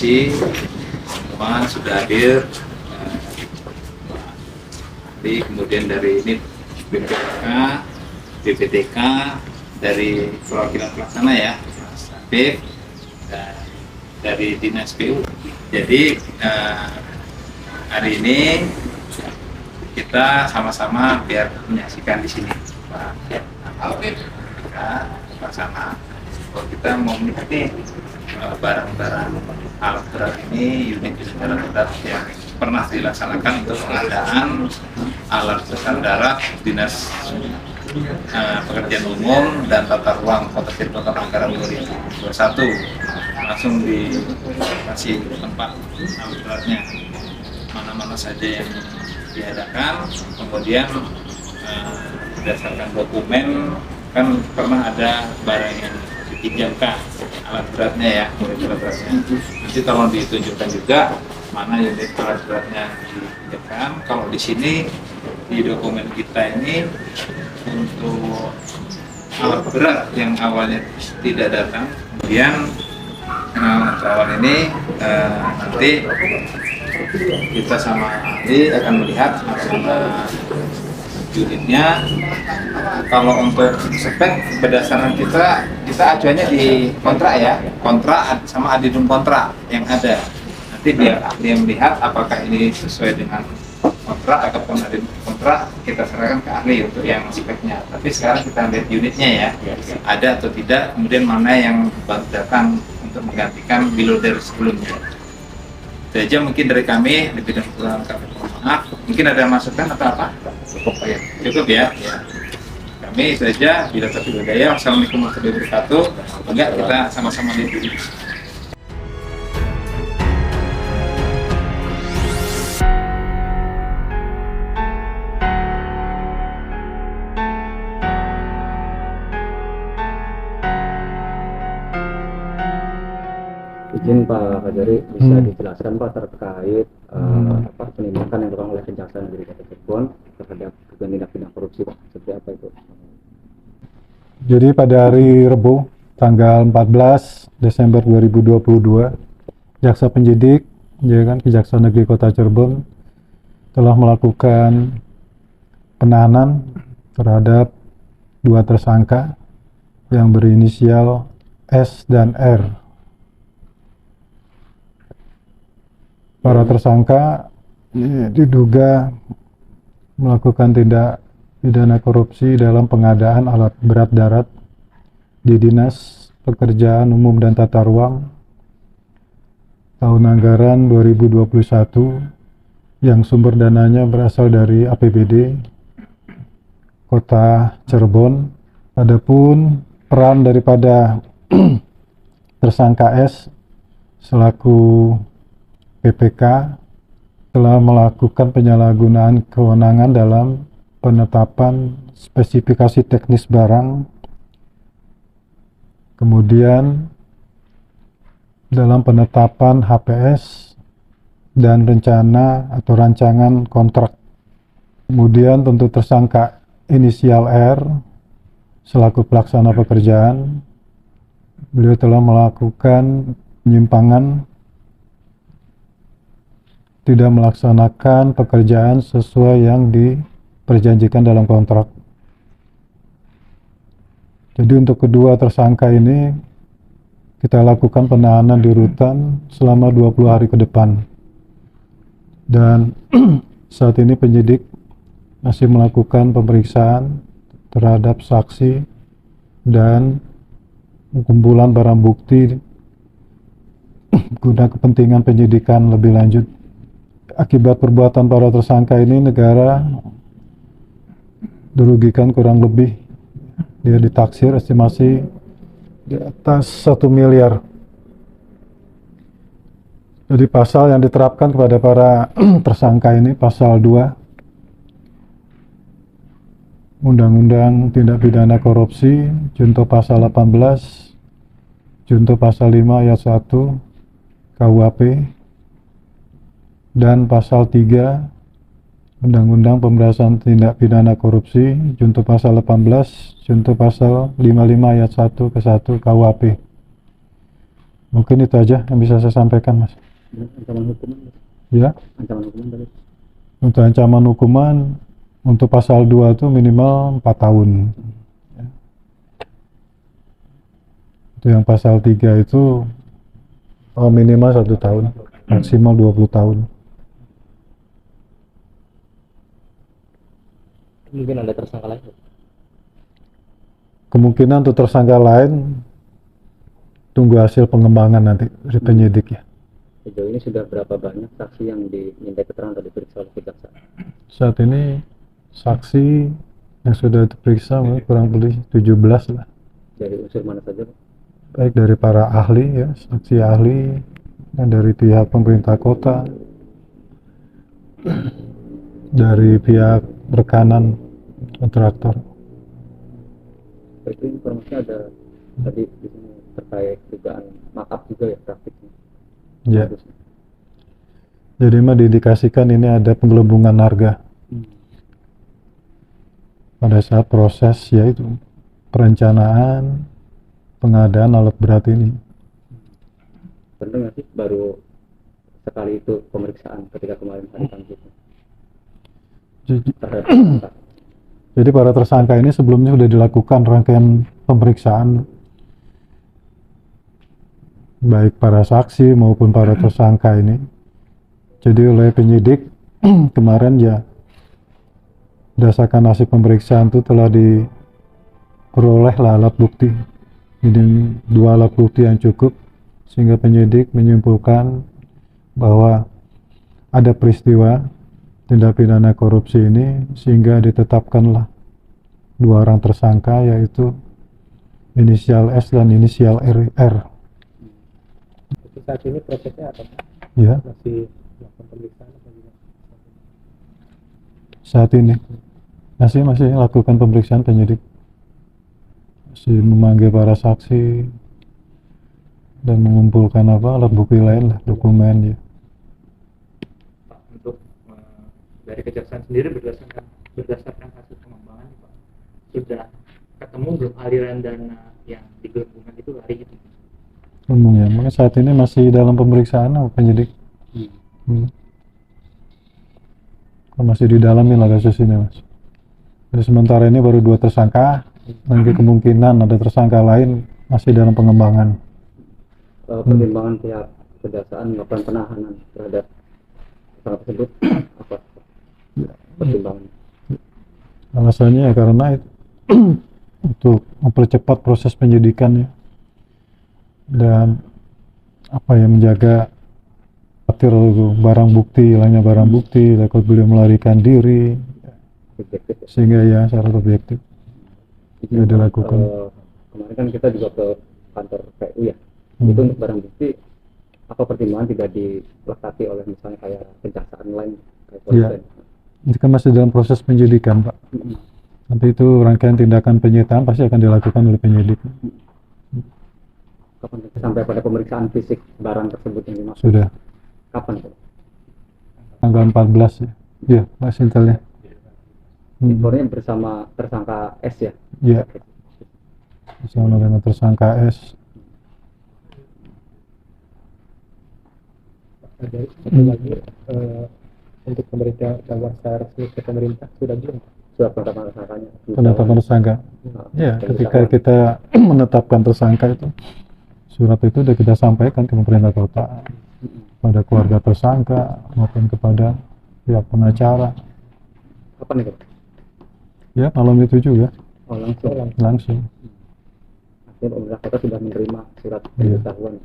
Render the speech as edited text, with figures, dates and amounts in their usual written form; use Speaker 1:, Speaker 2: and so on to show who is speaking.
Speaker 1: kasih semua sudah hadir. Kemudian dari ini BPK, BPTK, dari perwakilan pelaksana ya, Aktif, dan dari Dinas PU. Jadi hari ini kita sama-sama biar menyaksikan di sini, Pak Alvin, kita pelaksana. Kalau kita mau melihat nih barang-barang alat berat ini, unit-unit alat berat yang pernah dilaksanakan untuk pengadaan alat besar darat Dinas Pekerjaan Umum dan Tata Ruang Kota Cirebon tahun anggaran 2021. Langsung dikasih tempat alat beratnya, mana-mana saja yang diadakan. Kemudian berdasarkan dokumen kan pernah ada barang yang dipinjamkan alat beratnya ya, unit alat beratnya. Nanti tolong ditunjukkan juga mana unit alat beratnya dipinjamkan. Kalau di sini di dokumen kita ini untuk alat berat yang awalnya tidak datang, kemudian untuk awal ini nanti kita sama ahli akan melihat unitnya. Kalau untuk spek berdasarkan kita acuannya di kontrak ya, kontrak sama adendum kontrak yang ada. Nanti biar ahli yang melihat apakah ini sesuai dengan kontrak ataupun adendum kontrak, kita serahkan ke ahli untuk yang speknya. Tapi sekarang kita lihat unitnya ya, ada atau tidak, kemudian mana yang baru datang untuk menggantikan bill order sebelumnya. Itu aja mungkin dari kami, lebih dan kurang kami mohon maaf. Mungkin ada masukan atau apa? Cukup ya. Kami itu aja. Bila terlalu daya. Wassalamualaikum warahmatullahi wabarakatuh. Enggak, kita sama-sama lihat dulu.
Speaker 2: Izin Pak Fajari, bisa dijelaskan Pak terkait penindakan yang dilakukan oleh Kejaksaan Negeri Kota Cirebon terhadap tindak-tindak korupsi Pak, seperti apa itu?
Speaker 3: Jadi pada hari Rabu tanggal 14 Desember 2022, Jaksa Penyidik Kejaksaan Negeri Kota Cirebon telah melakukan penahanan terhadap dua tersangka yang berinisial S dan R. Para tersangka diduga melakukan tindak pidana korupsi dalam pengadaan alat berat darat di Dinas Pekerjaan Umum dan Tata Ruang tahun anggaran 2021 yang sumber dananya berasal dari APBD Kota Cirebon. Adapun peran daripada tersangka S selaku PPK telah melakukan penyalahgunaan kewenangan dalam penetapan spesifikasi teknis barang, kemudian dalam penetapan HPS dan rencana atau rancangan kontrak. Kemudian untuk tersangka inisial R selaku pelaksana pekerjaan, beliau telah melakukan penyimpangan, tidak melaksanakan pekerjaan sesuai yang diperjanjikan dalam kontrak. Jadi untuk kedua tersangka ini kita lakukan penahanan di rutan selama 20 hari ke depan. Dan saat ini penyidik masih melakukan pemeriksaan terhadap saksi dan kumpulan barang bukti guna kepentingan penyidikan lebih lanjut. Akibat perbuatan para tersangka ini, negara dirugikan kurang lebih, dia ditaksir estimasi di atas 1 miliar. Jadi pasal yang diterapkan kepada para tersangka ini pasal 2 Undang-Undang Tindak Pidana Korupsi, junto pasal 18, junto pasal 5 ayat 1 KUHP, dan pasal 3 Undang-Undang Pemberantasan Tindak Pidana Korupsi, junto pasal 18, junto pasal 55 ayat 1 ke 1 KUHP. Mungkin itu aja yang bisa saya sampaikan, Mas.
Speaker 2: Ancaman hukuman,
Speaker 3: Ya,
Speaker 2: ancaman hukuman tadi.
Speaker 3: untuk ancaman hukuman untuk pasal 2 itu minimal 4 tahun. Ya. Untuk yang pasal 3 itu minimal 1 tahun, maksimal 20 tahun.
Speaker 2: Mungkin ada tersangka lain.
Speaker 3: Kemungkinan untuk tersangka lain tunggu hasil pengembangan nanti dari penyidik ya.
Speaker 2: Sejauh ini sudah berapa banyak saksi yang diminta keterangan atau diperiksa oleh kejaksaan?
Speaker 3: Saat ini saksi yang sudah diperiksa kurang lebih 17 lah.
Speaker 2: Dari unsur mana saja, Pak?
Speaker 3: Baik dari para ahli ya, saksi ahli, dan dari pihak pemerintah kota, dari pihak rekanan kontraktor.
Speaker 2: Itu informasinya ada tadi di sini terkait dugaan markup juga ya praktiknya.
Speaker 3: Ya. Jadi mah diindikasikan ini ada penggelembungan harga pada saat proses yaitu perencanaan pengadaan alat berat ini.
Speaker 2: Benar nggak sih baru sekali itu pemeriksaan ketika kemarin hari Kamis terhadap tersangka?
Speaker 3: Jadi para tersangka ini sebelumnya sudah dilakukan rangkaian pemeriksaan baik para saksi maupun para tersangka ini. Jadi oleh penyidik kemarin ya berdasarkan hasil pemeriksaan itu telah diperoleh alat bukti. Ini 2 alat bukti yang cukup sehingga penyidik menyimpulkan bahwa ada peristiwa tindak pidana korupsi ini sehingga ditetapkanlah 2 orang tersangka yaitu inisial S dan inisial R.
Speaker 2: Saat ini prosesnya apa?
Speaker 3: Ya,
Speaker 2: Masih melakukan pemeriksaan atau gimana?
Speaker 3: saat ini masih lakukan pemeriksaan penyidik, masih memanggil para saksi dan mengumpulkan alat bukti lain lah, dokumen ya.
Speaker 4: Untuk dari kejaksaan sendiri berdasarkan hasil pengembangan, Pak, sudah ketemu belum aliran dana yang digelembungkan itu larinya itu?
Speaker 3: Umum ya, makanya saat ini masih dalam pemeriksaan penyidik. Masih didalami lah kasus ini, Mas. Jadi sementara ini baru 2 tersangka, dan kemungkinan ada tersangka lain masih dalam pengembangan.
Speaker 2: Pertimbangan pihak kejaksaan melakukan penahanan terhadap tersangka tersebut apa? Pertimbangan.
Speaker 3: Alasannya ya karena itu untuk mempercepat proses penyidikan ya, dan apa ya, menjaga khawatir barang bukti, hilangnya barang bukti, takut beliau melarikan diri, sehingga ya secara objektif sudah dilakukan.
Speaker 2: Kemarin kan kita juga ke kantor PU ya. Itu untuk barang bukti apa pertimbangan tidak dilekati oleh misalnya kayak kejaksaan lain kayak polisi?
Speaker 3: Itu kan masih dalam proses penyidikan, Pak. Nanti itu rangkaian tindakan penyitaan pasti akan dilakukan oleh penyidik.
Speaker 2: Kapan sampai pada pemeriksaan fisik barang tersebut yang dimaksud?
Speaker 3: Sudah.
Speaker 2: Kapan, Pak?
Speaker 3: Tanggal 14 ya. Iya, Mas Intelnya.
Speaker 2: Informnya bersama tersangka S ya?
Speaker 3: Iya. Bersama dengan tersangka S.
Speaker 5: Ada satu lagi untuk pemerintah jawab secara resmi ke pemerintah sudah belum?
Speaker 2: Sudah penetapan tersangkanya?
Speaker 3: Penetapan tersangka. Ya, ketika kita menetapkan tersangka itu, surat itu sudah kita sampaikan ke pemerintah kota, pada keluarga tersangka maupun kepada pihak pengacara.
Speaker 2: Kapan itu?
Speaker 3: Ya, malam itu juga
Speaker 2: Oh, langsung.
Speaker 3: langsung.
Speaker 2: Akhirnya pemerintah kota sudah menerima surat pemberitahuan.